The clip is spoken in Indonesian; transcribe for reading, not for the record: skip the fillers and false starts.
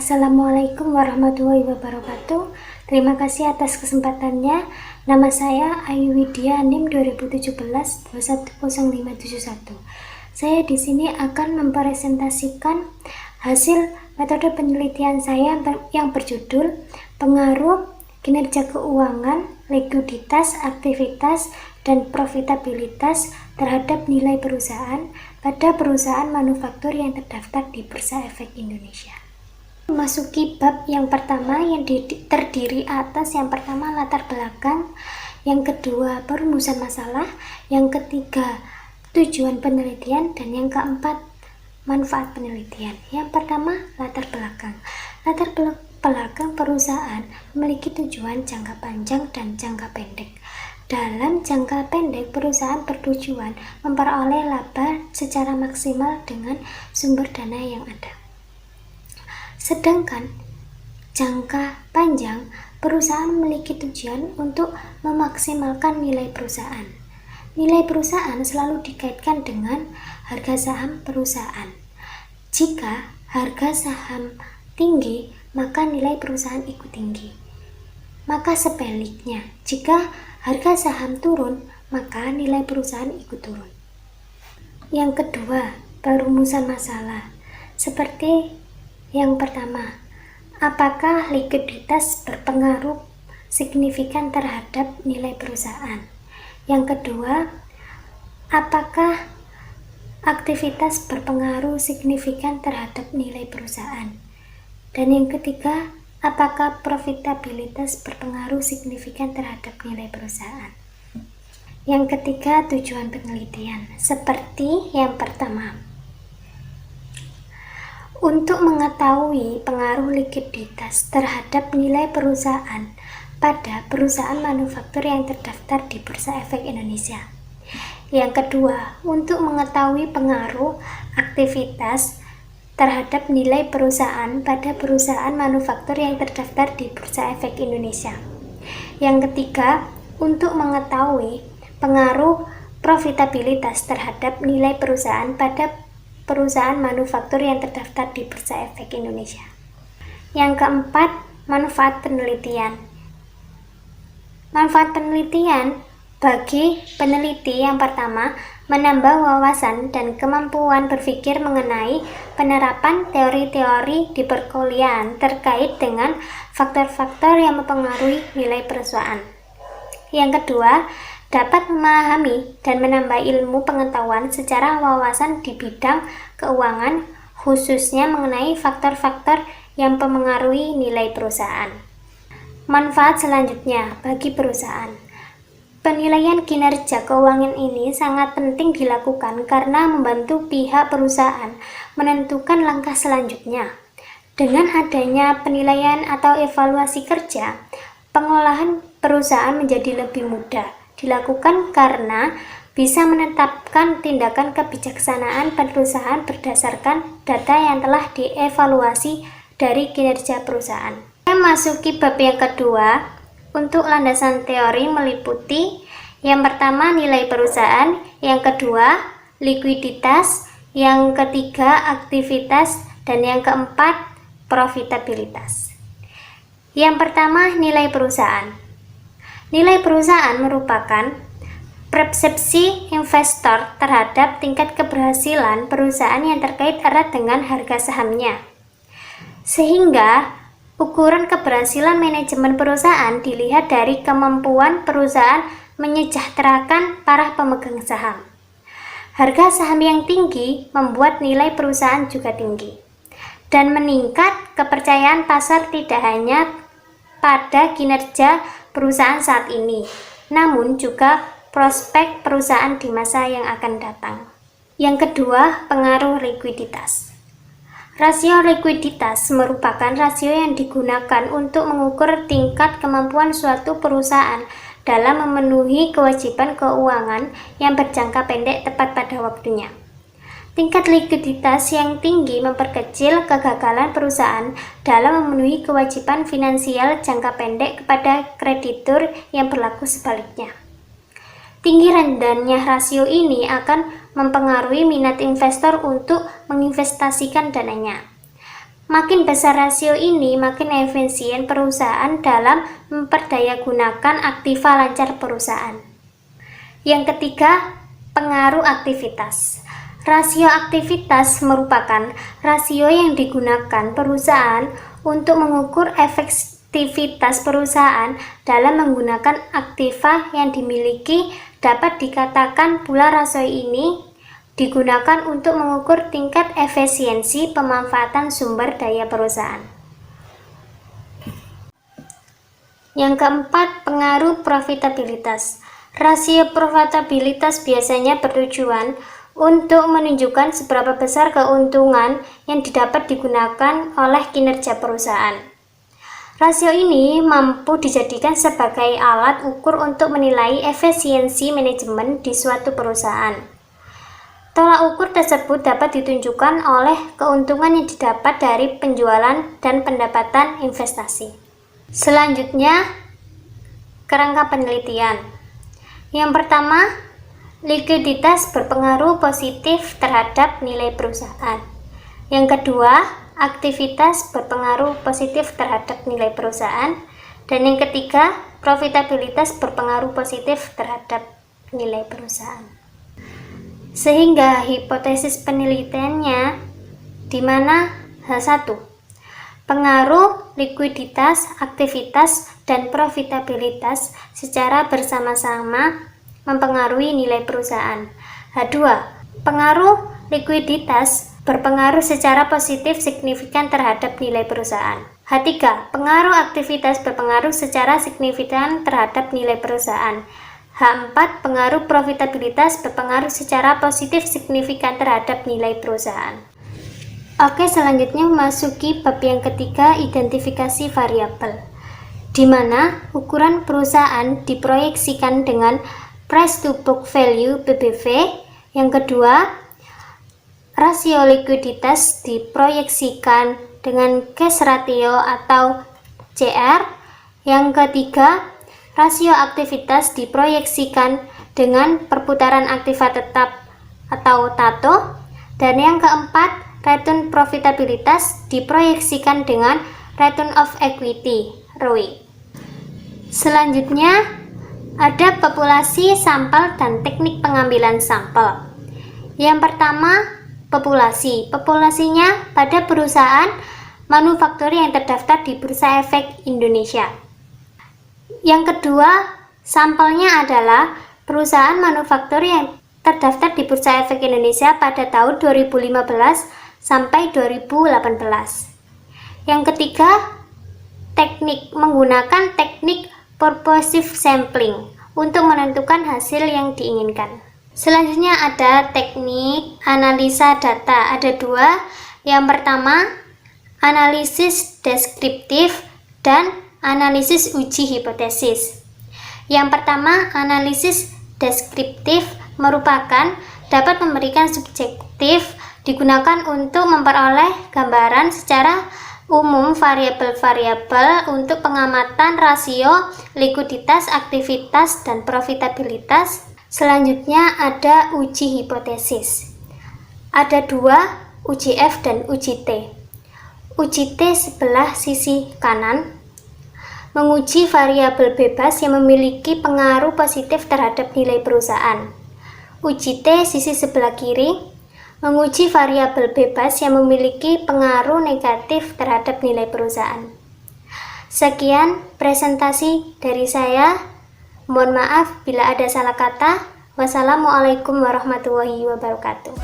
Assalamualaikum warahmatullahi wabarakatuh. Terima kasih atas kesempatannya. Nama saya Ayu Widya, NIM 2017-210571. Saya di sini akan mempresentasikan hasil metode penelitian saya yang berjudul Pengaruh Kinerja Keuangan, Likuiditas, Aktivitas, dan Profitabilitas terhadap nilai perusahaan pada perusahaan manufaktur yang terdaftar di Bursa Efek Indonesia. Memasuki bab yang pertama yang terdiri atas yang pertama latar belakang, yang kedua perumusan masalah, yang ketiga tujuan penelitian, dan yang keempat manfaat penelitian. Yang pertama latar belakang. Latar belakang perusahaan memiliki tujuan jangka panjang dan jangka pendek. Dalam jangka pendek, perusahaan bertujuan memperoleh laba secara maksimal dengan sumber dana yang ada. Sedangkan jangka panjang, perusahaan memiliki tujuan untuk memaksimalkan nilai perusahaan. Nilai perusahaan selalu dikaitkan dengan harga saham perusahaan. Jika harga saham tinggi, maka nilai perusahaan ikut tinggi. Maka sebaliknya, jika harga saham turun, maka nilai perusahaan ikut turun. Yang kedua, perumusan masalah. Seperti yang pertama, apakah likuiditas berpengaruh signifikan terhadap nilai perusahaan? Yang kedua, apakah aktivitas berpengaruh signifikan terhadap nilai perusahaan? Dan yang ketiga, apakah profitabilitas berpengaruh signifikan terhadap nilai perusahaan? Yang ketiga, tujuan penelitian. Seperti yang pertama, untuk mengetahui pengaruh likuiditas terhadap nilai perusahaan pada perusahaan manufaktur yang terdaftar di Bursa Efek Indonesia. Yang kedua, untuk mengetahui pengaruh aktivitas terhadap nilai perusahaan pada perusahaan manufaktur yang terdaftar di Bursa Efek Indonesia. Yang ketiga, untuk mengetahui pengaruh profitabilitas terhadap nilai perusahaan pada perusahaan manufaktur yang terdaftar di Bursa Efek Indonesia. Yang keempat, manfaat penelitian. Manfaat penelitian bagi peneliti yang pertama, menambah wawasan dan kemampuan berpikir mengenai penerapan teori-teori di perkuliahan terkait dengan faktor-faktor yang mempengaruhi nilai perusahaan. Yang kedua, dapat memahami dan menambah ilmu pengetahuan secara wawasan di bidang keuangan, khususnya mengenai faktor-faktor yang mempengaruhi nilai perusahaan. Manfaat selanjutnya bagi perusahaan. Penilaian kinerja keuangan ini sangat penting dilakukan karena membantu pihak perusahaan menentukan langkah selanjutnya. Dengan adanya penilaian atau evaluasi kerja, pengelolaan perusahaan menjadi lebih mudah dilakukan karena bisa menetapkan tindakan kebijaksanaan perusahaan berdasarkan data yang telah dievaluasi dari kinerja perusahaan. Memasuki bab yang kedua, untuk landasan teori meliputi yang pertama nilai perusahaan, yang kedua likuiditas, yang ketiga aktivitas, dan yang keempat profitabilitas. Yang pertama nilai perusahaan. Nilai perusahaan merupakan persepsi investor terhadap tingkat keberhasilan perusahaan yang terkait erat dengan harga sahamnya. Sehingga, ukuran keberhasilan manajemen perusahaan dilihat dari kemampuan perusahaan menyejahterakan para pemegang saham. Harga saham yang tinggi membuat nilai perusahaan juga tinggi. Dan meningkat kepercayaan pasar tidak hanya pada kinerja perusahaan saat ini, namun juga prospek perusahaan di masa yang akan datang. Yang kedua, pengaruh likuiditas. Rasio likuiditas merupakan rasio yang digunakan untuk mengukur tingkat kemampuan suatu perusahaan dalam memenuhi kewajiban keuangan yang berjangka pendek tepat pada waktunya. Tingkat likuiditas yang tinggi memperkecil kegagalan perusahaan dalam memenuhi kewajiban finansial jangka pendek kepada kreditur yang berlaku sebaliknya. Tinggi rendahnya rasio ini akan mempengaruhi minat investor untuk menginvestasikan dananya. Makin besar rasio ini, makin efisien perusahaan dalam memperdayagunakan aktiva lancar perusahaan. Yang ketiga, pengaruh aktivitas. Rasio aktivitas merupakan rasio yang digunakan perusahaan untuk mengukur efektivitas perusahaan dalam menggunakan aktiva yang dimiliki. Dapat dikatakan pula rasio ini digunakan untuk mengukur tingkat efisiensi pemanfaatan sumber daya perusahaan. Yang keempat, pengaruh profitabilitas. Rasio profitabilitas biasanya bertujuan untuk menunjukkan seberapa besar keuntungan yang dapat digunakan oleh kinerja perusahaan. Rasio ini mampu dijadikan sebagai alat ukur untuk menilai efisiensi manajemen di suatu perusahaan. Tolak ukur tersebut dapat ditunjukkan oleh keuntungan yang didapat dari penjualan dan pendapatan investasi. Selanjutnya, kerangka penelitian. Yang pertama, likuiditas berpengaruh positif terhadap nilai perusahaan. Yang kedua, aktivitas berpengaruh positif terhadap nilai perusahaan. Dan yang ketiga, profitabilitas berpengaruh positif terhadap nilai perusahaan. Sehingga hipotesis penelitiannya di mana H1, pengaruh likuiditas, aktivitas, dan profitabilitas secara bersama-sama mempengaruhi nilai perusahaan. H2, pengaruh likuiditas berpengaruh secara positif signifikan terhadap nilai perusahaan. H3, pengaruh aktivitas berpengaruh secara signifikan terhadap nilai perusahaan. H4, pengaruh profitabilitas berpengaruh secara positif signifikan terhadap nilai perusahaan. Oke, selanjutnya memasuki bab yang ketiga, identifikasi variabel, di mana ukuran perusahaan diproyeksikan dengan price to book value (PBV). Yang kedua, rasio likuiditas diproyeksikan dengan cash ratio atau CR. Yang ketiga, rasio aktivitas diproyeksikan dengan perputaran aktiva tetap atau TATO. Dan yang keempat, return profitabilitas diproyeksikan dengan return of equity (ROE). Selanjutnya, ada populasi sampel dan teknik pengambilan sampel. Yang pertama, populasi. Populasinya pada perusahaan manufaktur yang terdaftar di Bursa Efek Indonesia. Yang kedua, sampelnya adalah perusahaan manufaktur yang terdaftar di Bursa Efek Indonesia pada tahun 2015 sampai 2018. Yang ketiga, teknik menggunakan teknik purposive sampling untuk menentukan hasil yang diinginkan. Selanjutnya ada teknik analisa data. Ada dua. Yang pertama, analisis deskriptif dan analisis uji hipotesis. Yang pertama, analisis deskriptif merupakan dapat memberikan subjektif, digunakan untuk memperoleh gambaran secara umum variabel-variabel untuk pengamatan rasio, likuiditas, aktivitas, dan profitabilitas. Selanjutnya ada uji hipotesis. Ada dua, uji F dan uji T. Uji T sebelah sisi kanan menguji variabel bebas yang memiliki pengaruh positif terhadap nilai perusahaan. Uji T sisi sebelah kiri menguji variabel bebas yang memiliki pengaruh negatif terhadap nilai perusahaan. Sekian presentasi dari saya. Mohon maaf bila ada salah kata. Wassalamualaikum warahmatullahi wabarakatuh.